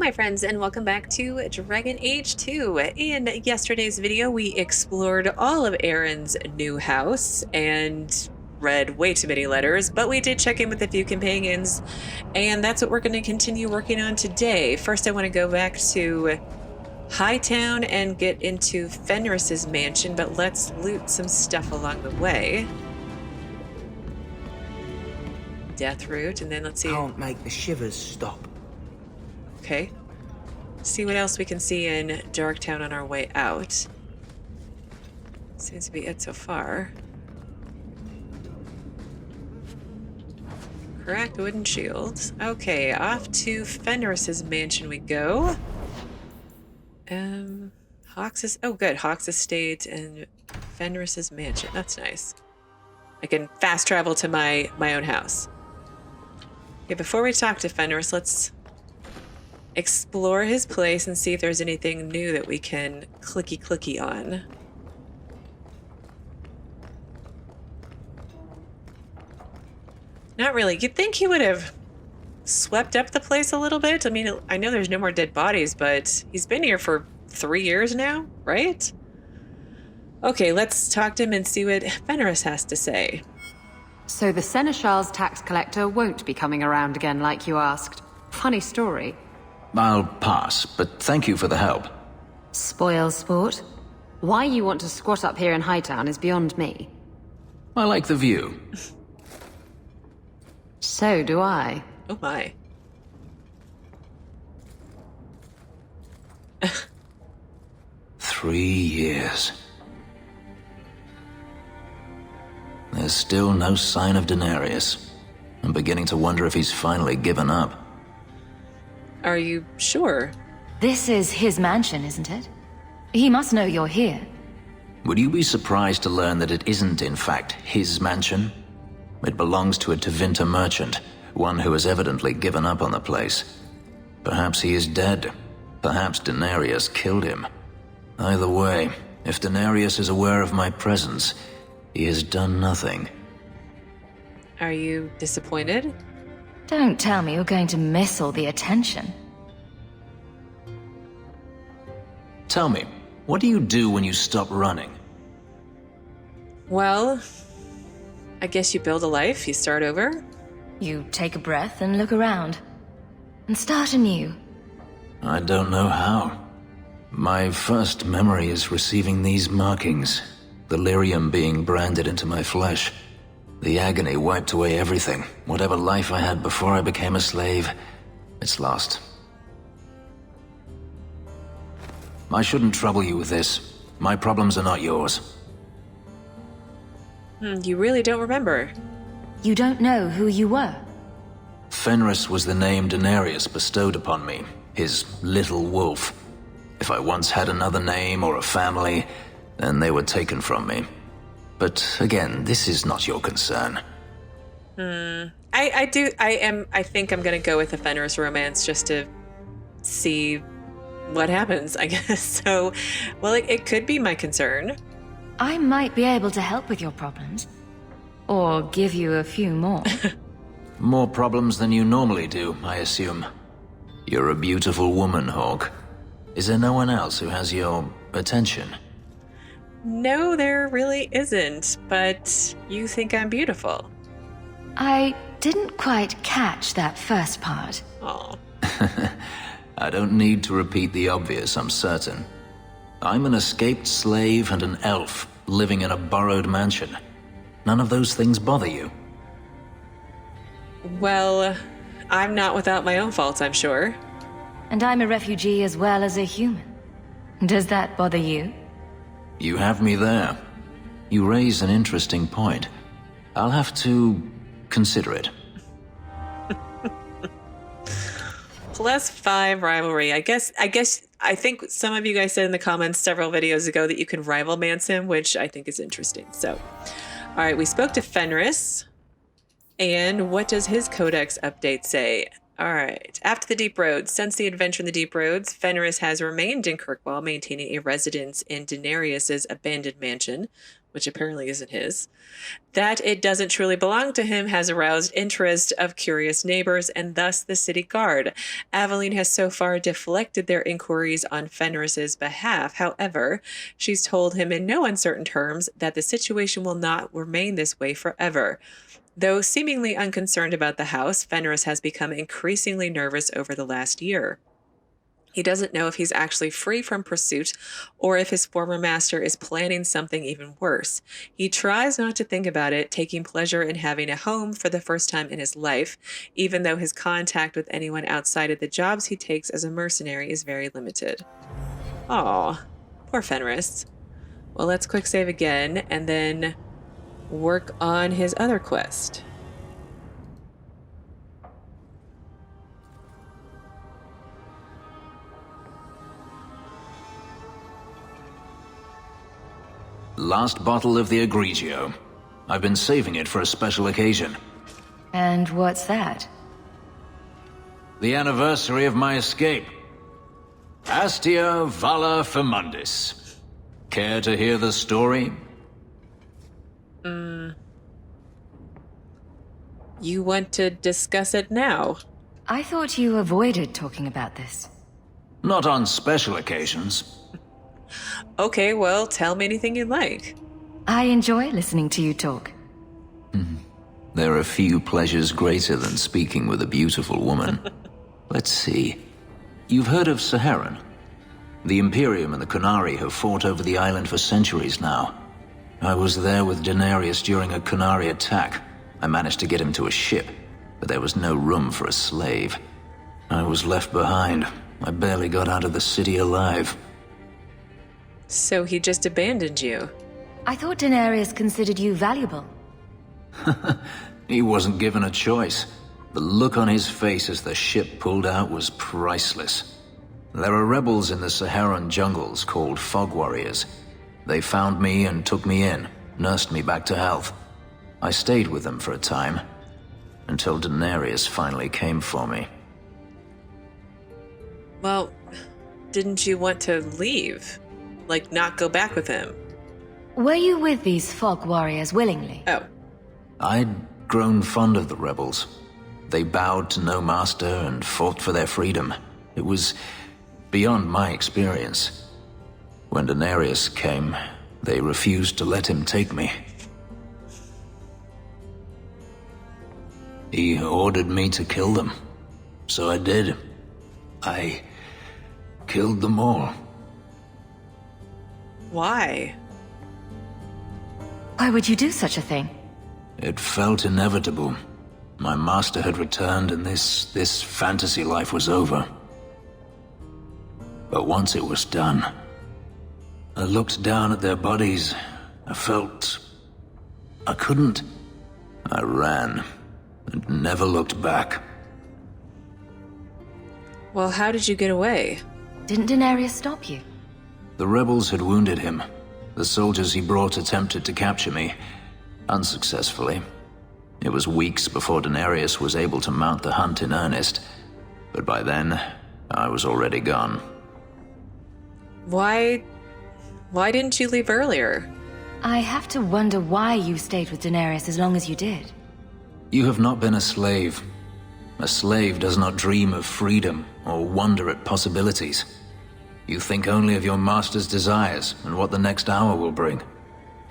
my friends, and welcome back to Dragon Age 2. In yesterday's video, we explored all of Aaron's new house and read way too many letters, but we did check in with a few companions, and that's what we're going to continue working on today. First, I want to go back to Hightown and get into Fenris's mansion, but let's loot some stuff along the way. Death root, and then let's see. Can't make the shivers stop. Okay. See what else we can see in Darktown on our way out. Seems to be it so far. Cracked wooden shields. Okay, off to Fenris's mansion we go. Hawks' oh good, Hawks' estate and Fenris's mansion. That's nice. I can fast travel to my own house. Okay, before we talk to Fenris, let's explore his place and see if there's anything new that we can clicky on. Not really. You'd think he would have swept up the place a little bit. I mean, I know there's no more dead bodies, but he's been here for 3 years now, right? Okay, let's talk to him and see what Fenris has to say. So the Seneschal's tax collector won't be coming around again like you asked. Funny story. I'll pass, but thank you for the help. Spoil sport. Why you want to squat up here in Hightown is beyond me. I like the view. So do I. Oh my. Three years. There's still no sign of Denarius. I'm beginning to wonder if he's finally given up. Are you sure? This is his mansion, isn't it? He must know you're here. Would you be surprised to learn that it isn't, in fact, his mansion? It belongs to a Tevinter merchant, one who has evidently given up on the place. Perhaps he is dead. Perhaps Denarius killed him. Either way, if Denarius is aware of my presence, he has done nothing. Are you disappointed? Don't tell me you're going to miss all the attention. Tell me, what do you do when you stop running? Well, I guess you build a life, you start over. You take a breath and look around. And start anew. I don't know how. My first memory is receiving these markings, the lyrium being branded into my flesh. The agony wiped away everything. Whatever life I had before I became a slave, it's lost. I shouldn't trouble you with this. My problems are not yours. You really don't remember. You don't know who you were. Fenris was the name Denarius bestowed upon me, his little wolf. If I once had another name or a family, then they were taken from me. But again, this is not your concern. I think I'm gonna go with the Fenris romance just to see what happens, I guess. So, well, it could be my concern. I might be able to help with your problems. Or give you a few more. More problems than you normally do, I assume. You're a beautiful woman, Hawk. Is there no one else who has your attention? No, there really isn't, but you think I'm beautiful. I didn't quite catch that first part. Aw. I don't need to repeat the obvious, I'm certain. I'm an escaped slave and an elf living in a borrowed mansion. None of those things bother you. Well, I'm not without my own faults, I'm sure. And I'm a refugee as well as a human. Does that bother you? You have me there. You raise an interesting point. I'll have to consider it. +5 rivalry. I think some of you guys said in the comments several videos ago that you can rival mance him, which I think is interesting. So, all right, we spoke to Fenris. And what does his codex update say? All right. After the Deep Roads, since the adventure in the Deep Roads, Fenris has remained in Kirkwall, maintaining a residence in Daenerys's abandoned mansion, which apparently isn't his. That it doesn't truly belong to him has aroused interest of curious neighbors and thus the city guard. Aveline has so far deflected their inquiries on Fenris's behalf. However, she's told him in no uncertain terms that the situation will not remain this way forever. Though seemingly unconcerned about the house, Fenris has become increasingly nervous over the last year. He doesn't know if he's actually free from pursuit or if his former master is planning something even worse. He tries not to think about it, taking pleasure in having a home for the first time in his life, even though his contact with anyone outside of the jobs he takes as a mercenary is very limited. Aw, poor Fenris. Well, let's quick save again and then work on his other quest. Last bottle of the Egregio. I've been saving it for a special occasion. And what's that? The anniversary of my escape. Astia Vala Femundis. Care to hear the story? You want to discuss it now? I thought you avoided talking about this. Not on special occasions. Okay, well, tell me anything you'd like. I enjoy listening to you talk. There are few pleasures greater than speaking with a beautiful woman. Let's see. You've heard of Harriman? The Imperium and the Qunari have fought over the island for centuries now. I was there with Daenerys during a Qunari attack. I managed to get him to a ship, but there was no room for a slave. I was left behind. I barely got out of the city alive. So he just abandoned you? I thought Daenerys considered you valuable. He wasn't given a choice. The look on his face as the ship pulled out was priceless. There are rebels in the Saharan jungles called Fog Warriors. They found me and took me in, nursed me back to health. I stayed with them for a time, until Daenerys finally came for me. Well, didn't you want to leave? Like, not go back with him? Were you with these Fog Warriors willingly? Oh. I'd grown fond of the rebels. They bowed to no master and fought for their freedom. It was beyond my experience. When Daenerys came, they refused to let him take me. He ordered me to kill them. So I did. I killed them all. Why? Why would you do such a thing? It felt inevitable. My master had returned and this fantasy life was over. But once it was done, I looked down at their bodies. I felt I couldn't. I ran and never looked back. Well, how did you get away? Didn't Daenerys stop you? The rebels had wounded him. The soldiers he brought attempted to capture me, unsuccessfully. It was weeks before Daenerys was able to mount the hunt in earnest, but by then, I was already gone. Why didn't you leave earlier? I have to wonder why you stayed with Daenerys as long as you did. You have not been a slave. A slave does not dream of freedom or wonder at possibilities. You think only of your master's desires and what the next hour will bring.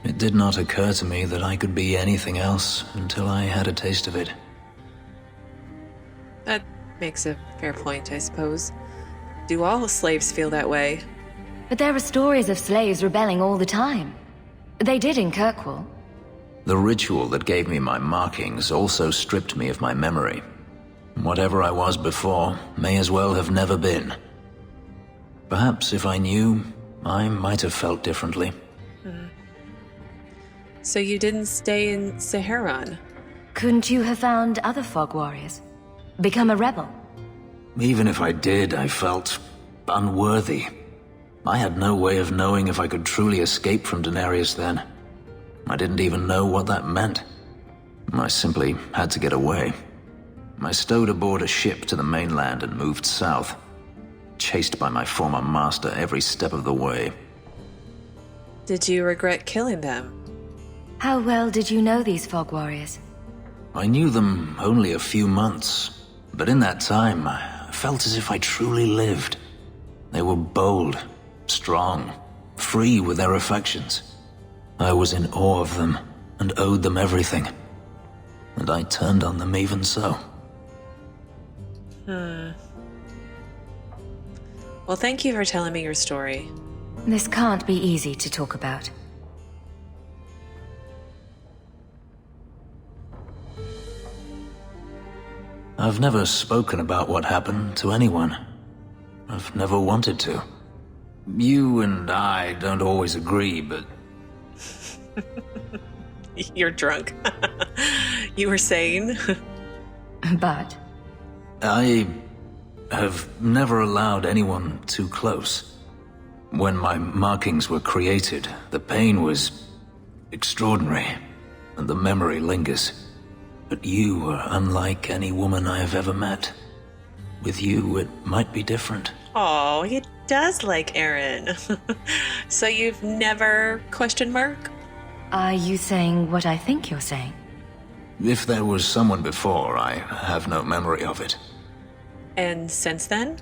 It did not occur to me that I could be anything else until I had a taste of it. That makes a fair point, I suppose. Do all slaves feel that way? But there are stories of slaves rebelling all the time. They did in Kirkwall. The ritual that gave me my markings also stripped me of my memory. Whatever I was before may as well have never been. Perhaps if I knew, I might have felt differently. So you didn't stay in Saharan? Couldn't you have found other Fog Warriors? Become a rebel? Even if I did, I felt unworthy. I had no way of knowing if I could truly escape from Daenerys then. I didn't even know what that meant. I simply had to get away. I stowed aboard a ship to the mainland and moved south, chased by my former master every step of the way. Did you regret killing them? How well did you know these fog warriors? I knew them only a few months, but in that time, I felt as if I truly lived. They were bold, strong, free with their affections. I was in awe of them and owed them everything. And I turned on them even so. Well, thank you for telling me your story. This can't be easy to talk about. I've never spoken about what happened to anyone. I've never wanted to. You and I don't always agree, but... You're drunk. You were saying? But? I have never allowed anyone too close. When my markings were created, the pain was extraordinary, and the memory lingers. But you are unlike any woman I have ever met. With you, it might be different. Oh, he does like Aaron. So you've never questioned Mark? Are you saying what I think you're saying? If there was someone before, I have no memory of it. And since then?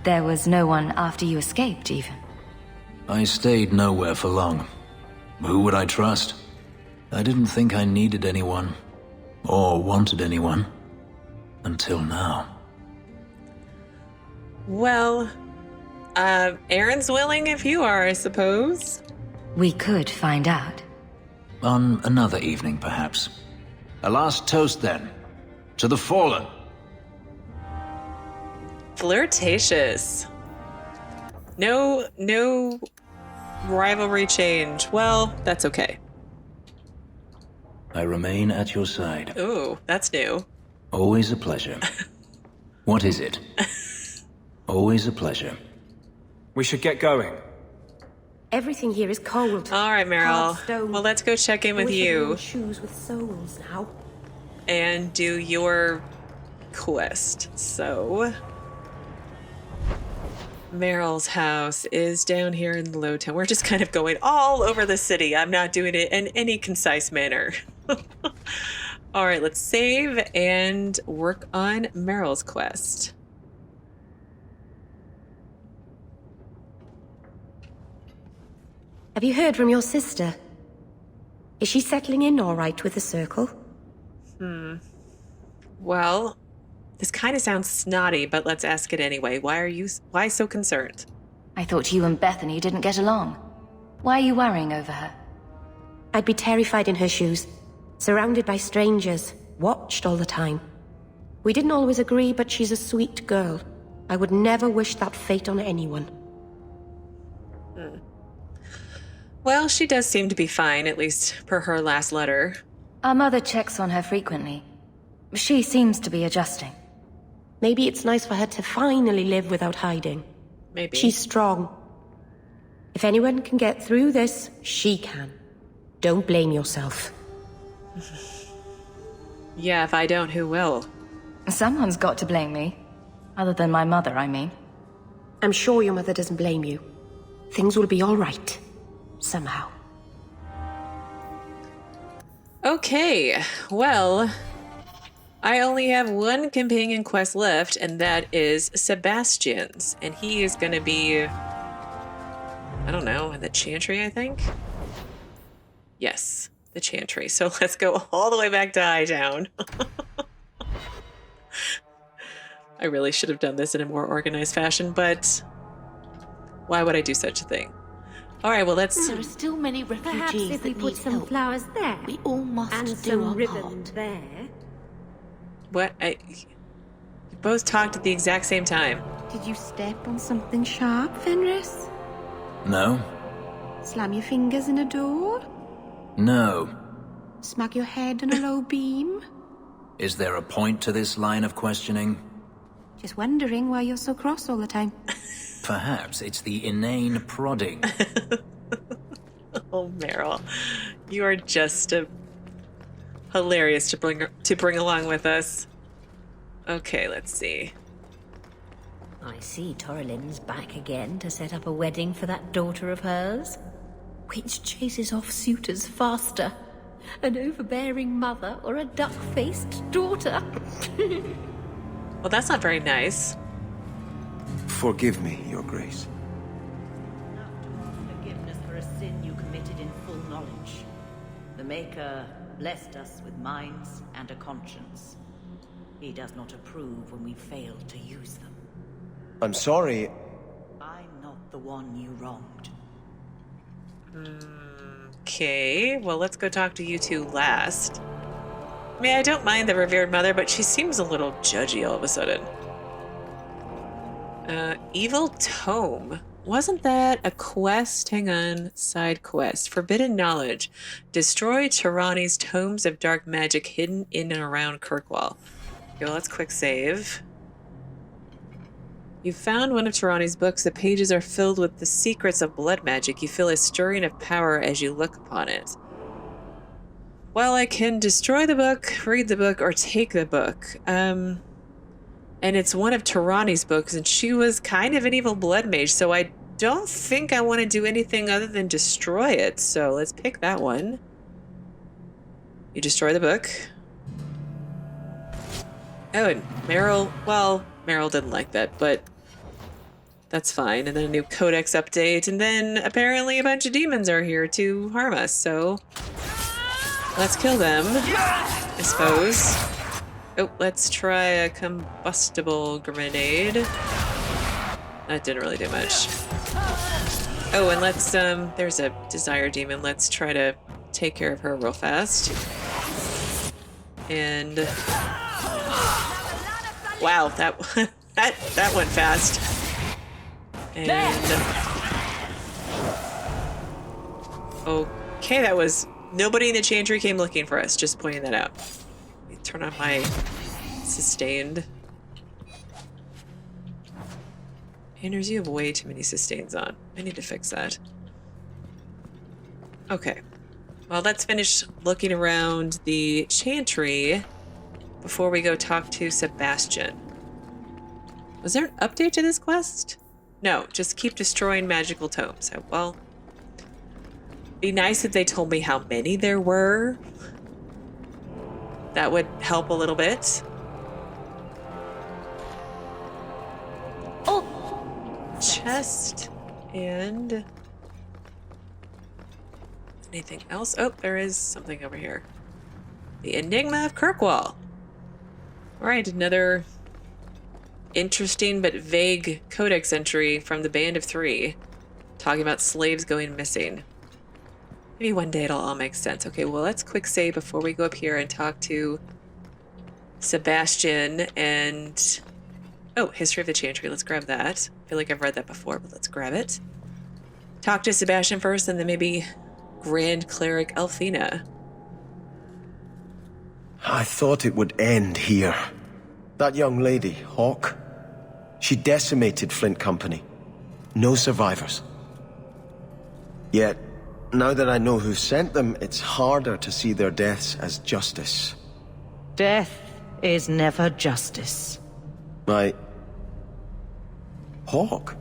There was no one after you escaped, even. I stayed nowhere for long. Who would I trust? I didn't think I needed anyone, or wanted anyone, until now. Well, Aaron's willing if you are, I suppose. We could find out. On another evening, perhaps. A last toast, then. To the fallen. Flirtatious. No rivalry change. Well, that's okay. I remain at your side. Ooh, that's new. Always a pleasure. What is it? Always a pleasure. We should get going. Everything here is cold. All right, Merrill. Hard stone. Well, let's go check in with Wish I you wore shoes with soles now. and do your quest. So, Merrill's house is down here in the Low Town. We're just kind of going all over the city. I'm not doing it in any concise manner. All right, let's save and work on Merrill's quest. Have you heard from your sister? Is she settling in all right with the circle? Well, this kind of sounds snotty, but let's ask it anyway. Why so concerned? I thought you and Bethany didn't get along. Why are you worrying over her? I'd be terrified in her shoes, surrounded by strangers, watched all the time. We didn't always agree, but she's a sweet girl. I would never wish that fate on anyone. Well, she does seem to be fine, at least per her last letter. Our mother checks on her frequently. She seems to be adjusting. Maybe it's nice for her to finally live without hiding. Maybe. She's strong. If anyone can get through this, she can. Don't blame yourself. Yeah, if I don't, who will? Someone's got to blame me. Other than my mother, I mean. I'm sure your mother doesn't blame you. Things will be all right. Somehow. Okay, well, I only have one companion quest left, and that is Sebastian's. And he is going to be, I don't know, in the Chantry, I think? Yes, the Chantry. So let's go all the way back to Hightown. I really should have done this in a more organized fashion, but why would I do such a thing? All right, well, let's... There are still many Perhaps refugees if we that put need some help. flowers there, We all must and do some our ribbon part. there. What? You both talked at the exact same time. Did you step on something sharp, Fenris? No? Slam your fingers in a door? No. Smack your head on a low beam? Is there a point to this line of questioning? Just wondering why you're so cross all the time. Perhaps it's the inane prodding. Oh, Merrill, you are just hilarious to bring along with us. Okay, let's see. I see Torlin's back again to set up a wedding for that daughter of hers. Which chases off suitors faster? An overbearing mother or a duck-faced daughter? Well, that's not very nice. Forgive me, Your Grace. Enough to ask forgiveness for a sin you committed in full knowledge. The Maker blessed us with minds and a conscience. He does not approve when we fail to use them. I'm sorry. I'm not the one you wronged. Okay, well, let's go talk to you two last. I mean, I don't mind the revered mother, but she seems a little judgy all of a sudden. Evil Tome. Wasn't that a quest? Hang on. Side quest. Forbidden Knowledge. Destroy Tirani's tomes of dark magic hidden in and around Kirkwall. Okay, well, let's quick save. You found one of Tirani's books. The pages are filled with the secrets of blood magic. You feel a stirring of power as you look upon it. Well, I can destroy the book, read the book, or take the book. And it's one of Tirani's books, and she was kind of an evil blood mage, so I don't think I want to do anything other than destroy it. So let's pick that one. You destroy the book. Oh, and Merrill, well, Merrill didn't like that, but that's fine. And then a new codex update, and then apparently a bunch of demons are here to harm us, so let's kill them, I suppose. Oh, let's try a combustible grenade. That didn't really do much. Oh, and let's, there's a desire demon. Let's try to take care of her real fast. And wow, that that went fast. And okay, that was nobody in the Chantry came looking for us. Just pointing that out. Let me turn on my sustained. Anders, you have way too many sustains on. I need to fix that. Okay. Well, let's finish looking around the Chantry before we go talk to Sebastian. Was there an update to this quest? No, just keep destroying magical tomes. Well, be nice if they told me how many there were. That would help a little bit. Oh! Chest and anything else? Oh, there is something over here. The Enigma of Kirkwall. All right, another interesting but vague codex entry from the Band of Three, talking about slaves going missing. Maybe one day it'll all make sense. Okay, well, let's quick save before we go up here and talk to Sebastian and... Oh, History of the Chantry. Let's grab that. I feel like I've read that before, but let's grab it. Talk to Sebastian first, and then maybe Grand Cleric Elthina. I thought it would end here. That young lady, Hawk, she decimated Flint Company. No survivors. Yet, now that I know who sent them, it's harder to see their deaths as justice. Death is never justice. Hawk?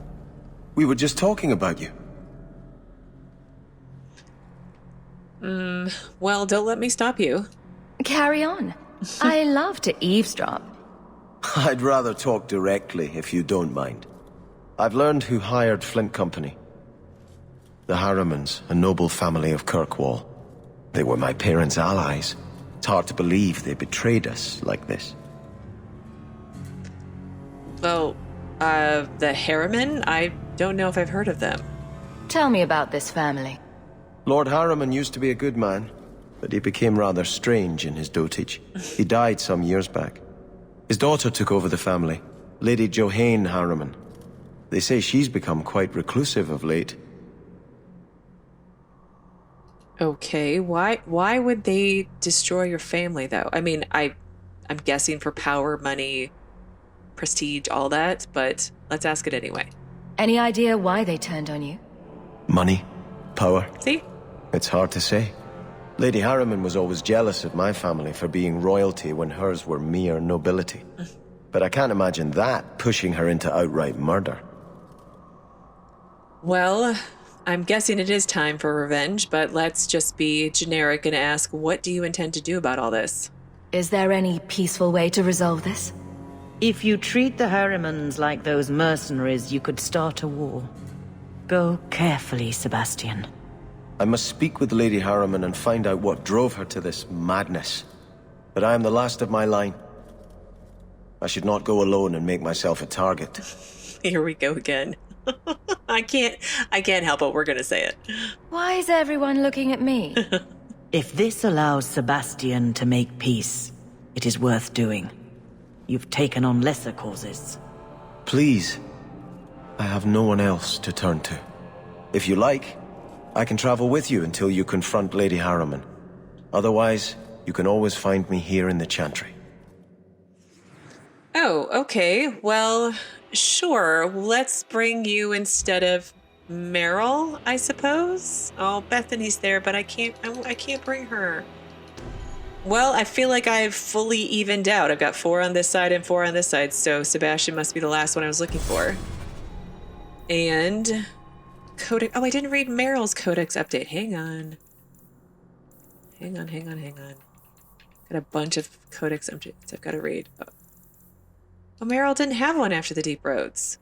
We were just talking about you. Well, don't let me stop you. Carry on. I love to eavesdrop. I'd rather talk directly, if you don't mind. I've learned who hired Flint Company. The Harrimans, a noble family of Kirkwall. They were my parents' allies. It's hard to believe they betrayed us like this. Well, the Harriman? I don't know if I've heard of them. Tell me about this family. Lord Harriman used to be a good man, but he became rather strange in his dotage. He died some years back. His daughter took over the family, Lady Johanne Harriman. They say she's become quite reclusive of late. Okay, why would they destroy your family, though? I mean, I'm guessing for power, money, prestige, all that, but let's ask it anyway. Any idea why they turned on you? Money? Power? See? It's hard to say. Lady Harriman was always jealous of my family for being royalty when hers were mere nobility. but I can't imagine that pushing her into outright murder. Well, I'm guessing it is time for revenge, but let's just be generic and ask, what do you intend to do about all this? Is there any peaceful way to resolve this? If you treat the Harrimans like those mercenaries, you could start a war. Go carefully, Sebastian. I must speak with Lady Harriman and find out what drove her to this madness. But I am the last of my line. I should not go alone and make myself a target. Here we go again. I can't help it. We're going to say it. Why is everyone looking at me? If this allows Sebastian to make peace, it is worth doing. You've taken on lesser causes. Please. I have no one else to turn to. If you like, I can travel with you until you confront Lady Harriman. Otherwise, you can always find me here in the Chantry. Oh, okay. Well, sure. Let's bring you instead of Merrill, I suppose. Oh, Bethany's there, but I can't bring her. Well, I feel like I've fully evened out. I've got 4 on this side and 4 on this side, so Sebastian must be the last one I was looking for. And Codex. Oh, I didn't read Merrill's Codex update. Hang on. Got a bunch of Codex updates I've got to read. Oh, Merrill didn't have one after the Deep Roads.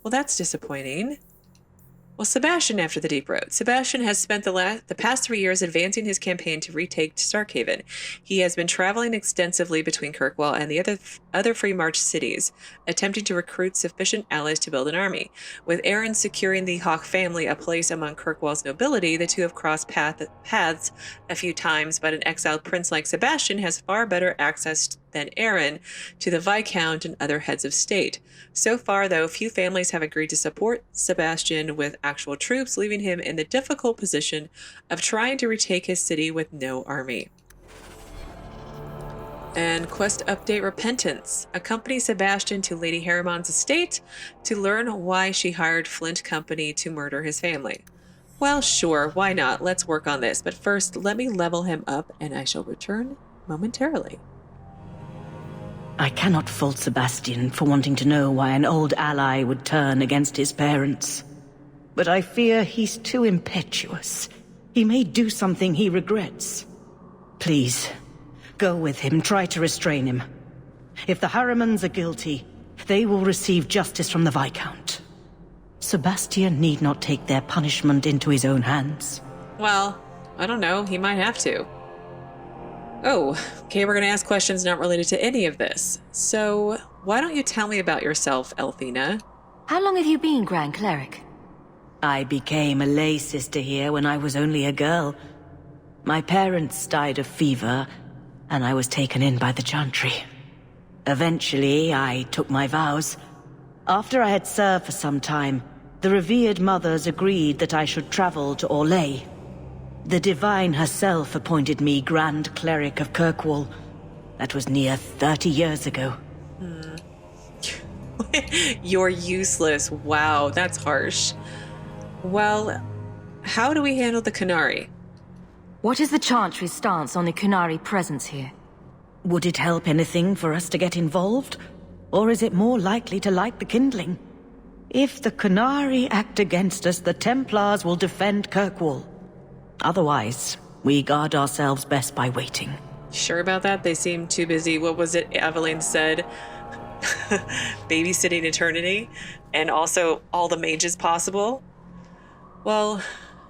Well, that's disappointing. Well, Sebastian after the Deep Road. Sebastian has spent the past 3 years advancing his campaign to retake Starkhaven. He has been traveling extensively between Kirkwall and the other Free March cities, attempting to recruit sufficient allies to build an army. With Aaron securing the Hawk family a place among Kirkwall's nobility, the two have crossed paths a few times, but an exiled prince like Sebastian has far better access than Aaron to the Viscount and other heads of state. So far, though, few families have agreed to support Sebastian with actual troops, leaving him in the difficult position of trying to retake his city with no army. And quest update Repentance. Accompany Sebastian to Lady Harriman's estate to learn why she hired Flint Company to murder his family. Well, sure, why not? Let's work on this. But first, let me level him up and I shall return momentarily. I cannot fault Sebastian for wanting to know why an old ally would turn against his parents. But I fear he's too impetuous. He may do something he regrets. Please, go with him, try to restrain him. If the Harrimans are guilty, they will receive justice from the Viscount. Sebastian need not take their punishment into his own hands. Well, I don't know, he might have to. Oh, okay, we're going to ask questions not related to any of this. So, why don't you tell me about yourself, Elthina? How long have you been Grand Cleric? I became a lay sister here when I was only a girl. My parents died of fever, and I was taken in by the Chantry. Eventually, I took my vows. After I had served for some time, the revered mothers agreed that I should travel to Orlais. The Divine herself appointed me Grand Cleric of Kirkwall. That was near 30 years ago. You're useless. Wow, that's harsh. Well, how do we handle the Qunari? What is the Chantry's stance on the Qunari presence here? Would it help anything for us to get involved? Or is it more likely to light the kindling? If the Qunari act against us, the Templars will defend Kirkwall. Otherwise, we guard ourselves best by waiting. Sure about that? They seem too busy. What was it Evelyn said? Babysitting eternity? And also all the mages possible? Well,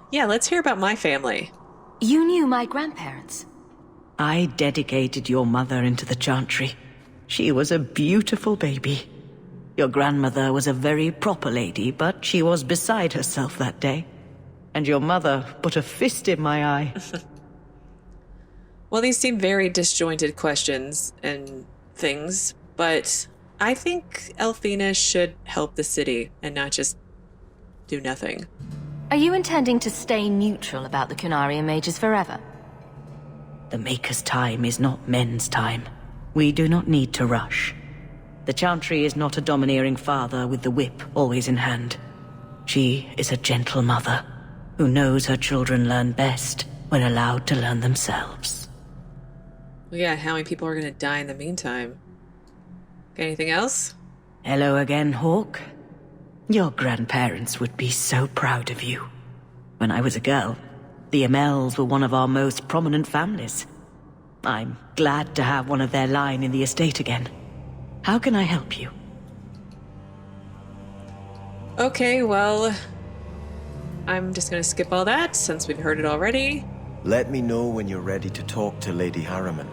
yeah, let's hear about my family. You knew my grandparents? I dedicated your mother into the Chantry. She was a beautiful baby. Your grandmother was a very proper lady, but she was beside herself that day. And your mother put a fist in my eye. Well, these seem very disjointed questions and things, but I think Elthina should help the city and not just do nothing. Are you intending to stay neutral about the Qunari and mages forever? The Maker's time is not men's time. We do not need to rush. The Chantry is not a domineering father with the whip always in hand. She is a gentle mother who knows her children learn best when allowed to learn themselves. Well, yeah, how many people are going to die in the meantime? Anything else? Hello again, Hawk. Your grandparents would be so proud of you. When I was a girl, the Amels were one of our most prominent families. I'm glad to have one of their line in the estate again. How can I help you? Okay, well, I'm just gonna skip all that since we've heard it already. Let me know when you're ready to talk to Lady Harriman.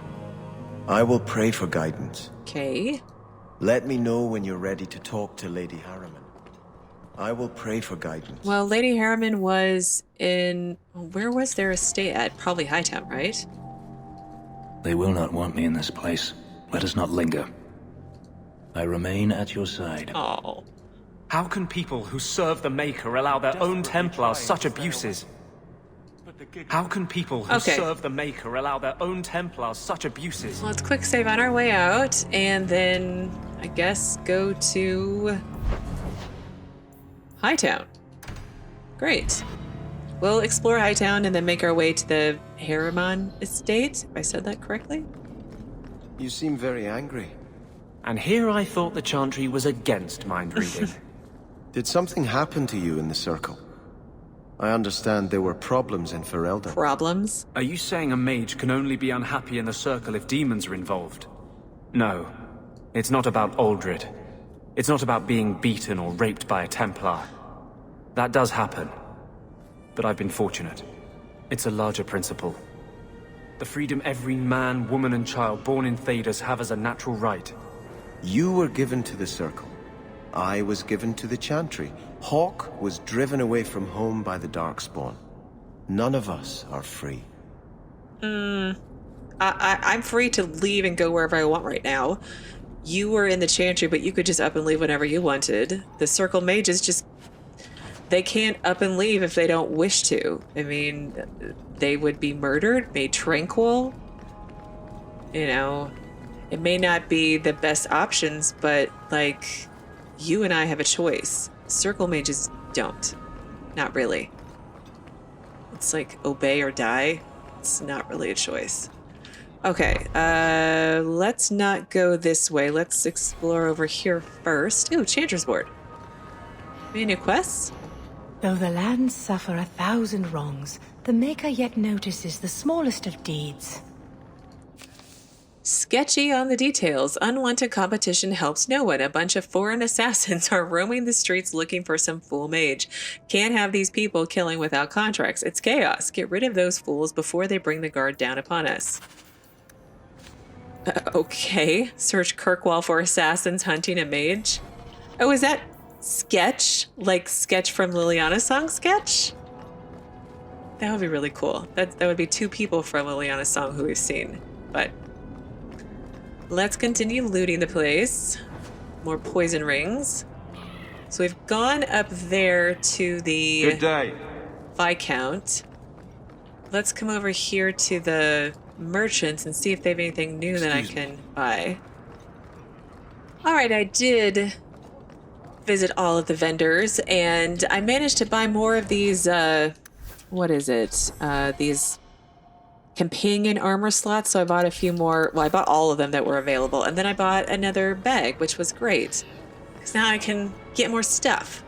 I will pray for guidance. Okay. Let me know when you're ready to talk to Lady Harriman. I will pray for guidance. Well, Lady Harriman was in... Where was their estate at? Probably Hightown, right? They will not want me in this place. Let us not linger. I remain at your side. Oh. How can people who serve the Maker allow their own Templars such abuses? How can people who serve the Maker allow their own Templars such abuses? Let's quick save on our way out, and then, I guess, go to... Hightown. Great. We'll explore Hightown and then make our way to the Harriman estate, if I said that correctly. You seem very angry. And here I thought the Chantry was against mind reading. Did something happen to you in the Circle? I understand there were problems in Ferelden. Problems? Are you saying a mage can only be unhappy in the Circle if demons are involved? No. It's not about Aldred. It's not about being beaten or raped by a Templar. That does happen. But I've been fortunate. It's a larger principle. The freedom every man, woman and child born in Thedas have as a natural right. You were given to the Circle. I was given to the Chantry. Hawk was driven away from home by the Darkspawn. None of us are free. I'm free to leave and go wherever I want right now. You were in the Chantry, but you could just up and leave whenever you wanted. The Circle mages just... They can't up and leave if they don't wish to. I mean, they would be murdered, made tranquil. You know, it may not be the best options, but, like, you and I have a choice. Circle mages don't. Not really. It's like obey or die. It's not really a choice. Okay, let's not go this way. Let's explore over here first. Ooh, Chantry's board. Any new quests? Though the lands suffer 1,000 wrongs, the Maker yet notices the smallest of deeds. Sketchy on the details. Unwanted competition helps no one. A bunch of foreign assassins are roaming the streets looking for some fool mage. Can't have these people killing without contracts. It's chaos. Get rid of those fools before they bring the guard down upon us. Okay. Search Kirkwall for assassins hunting a mage. Oh, is that Sketch? Like Sketch from Liliana's song Sketch? That would be really cool. That would be two people from Liliana's song who we've seen. But let's continue looting the place. More poison rings. So we've gone up there to the Good day. Viscount. Let's come over here to the merchants and see if they have anything new that I can buy. Alright, I did visit all of the vendors, and I managed to buy more of these, what is it? These companion armor slots, so I bought a few more. Well, I bought all of them that were available, and then I bought another bag, which was great, because now I can get more stuff.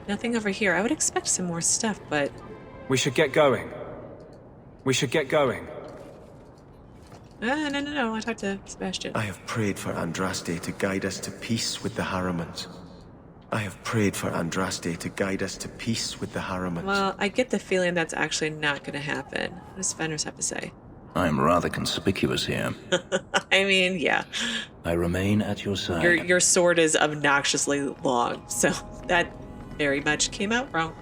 Nothing over here. I would expect some more stuff, but... We should get going. We should get going. No. I want to talk to Sebastian. I have prayed for Andraste to guide us to peace with the Harrimans. I have prayed for Andraste to guide us to peace with the Harrimans. Well, I get the feeling that's actually not going to happen. What does Fenris have to say? I am rather conspicuous here. I mean, yeah. I remain at your side. Your sword is obnoxiously long, so that very much came out wrong.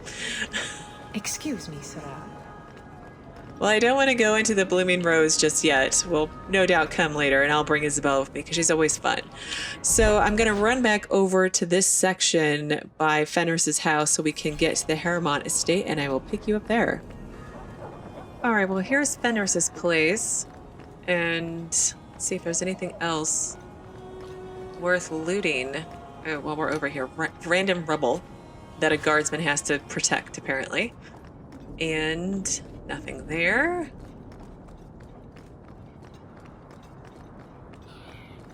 Excuse me, Sarah. Well, I don't want to go into the Blooming Rose just yet. We'll no doubt come later, and I'll bring Isabel with me because she's always fun. So I'm going to run back over to this section by Fenris's house so we can get to the Harriman estate, and I will pick you up there. All right, well, here's Fenris's place, and let's see if there's anything else worth looting while we're over here. Random rubble that a guardsman has to protect, apparently. And... nothing there.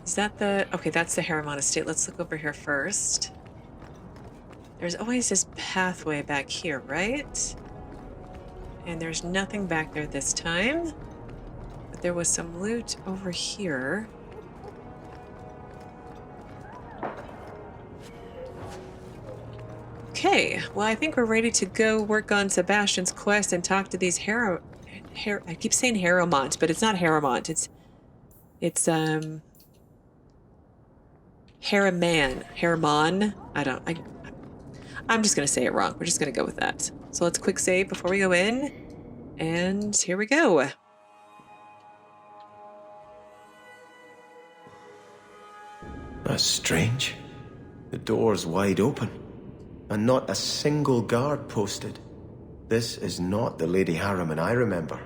Is that the... Okay, that's the Harriman estate. Let's look over here first. There's always this pathway back here, right? And there's nothing back there this time. But there was some loot over here. Okay, well, I think we're ready to go work on Sebastian's quest and talk to these I keep saying Harriman, but it's not Harriman. It's Harriman. Harriman. I'm just gonna say it wrong. We're just gonna go with that. So let's quick save before we go in. And here we go. That's strange. The door's wide open. And not a single guard posted. This is not the Lady Harriman I remember.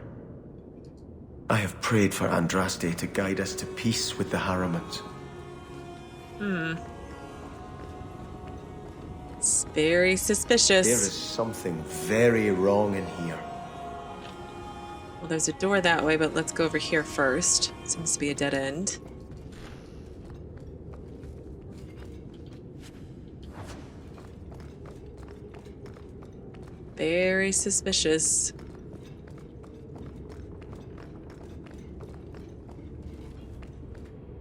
I have prayed for Andraste to guide us to peace with the Harrimans. It's very suspicious. There is something very wrong in here. Well, there's a door that way, but let's go over here first. Seems to be a dead end. Very suspicious.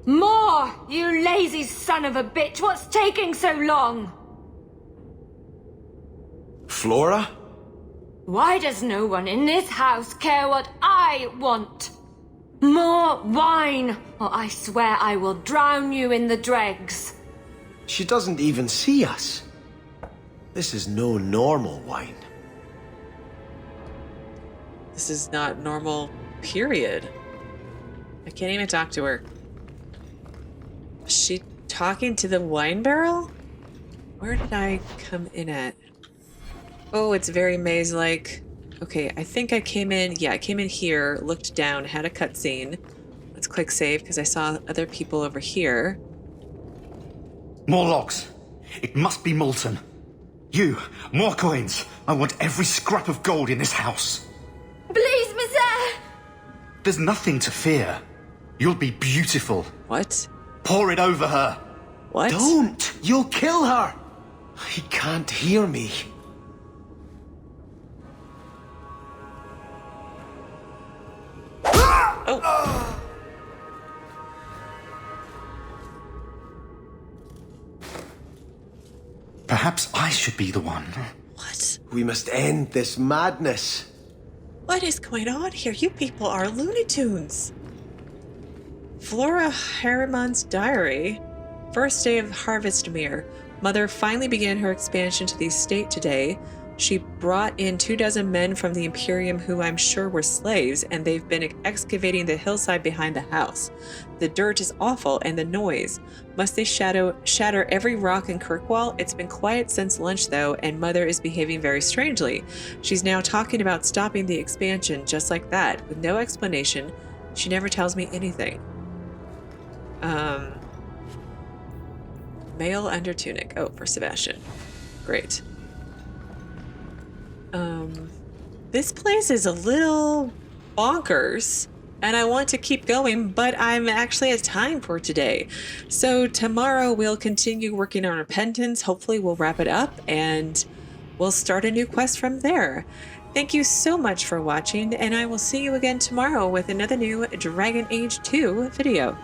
More! You lazy son of a bitch! What's taking so long? Flora? Why does no one in this house care what I want? More wine, or I swear I will drown you in the dregs. She doesn't even see us. This is no normal wine. This is not normal, period. I can't even talk to her. Is she talking to the wine barrel? Where did I come in at? Oh, it's very maze-like. Okay, I think I came in... Yeah, I came in here, looked down, had a cutscene. Let's quick save, because I saw other people over here. More logs. It must be molten. You, more coins. I want every scrap of gold in this house. Please, monsieur! There's nothing to fear. You'll be beautiful. What? Pour it over her. What? Don't! You'll kill her! He can't hear me. Oh! Perhaps I should be the one. What? We must end this madness. What is going on here? You people are Looney Tunes. Flora Harriman's diary. First day of Harvest Mere. Mother finally began her expansion to the estate today. She brought in 24 men from the Imperium who I'm sure were slaves, and they've been excavating the hillside behind the house. The dirt is awful, and the noise. Must they shatter every rock in Kirkwall? It's been quiet since lunch, though, and Mother is behaving very strangely. She's now talking about stopping the expansion, just like that, with no explanation. She never tells me anything. Male under tunic. Oh, for Sebastian. Great. This place is a little bonkers, and I want to keep going, but I'm actually at time for today. So tomorrow we'll continue working on Repentance. Hopefully we'll wrap it up, and we'll start a new quest from there. Thank you so much for watching, and I will see you again tomorrow with another new Dragon Age 2 video.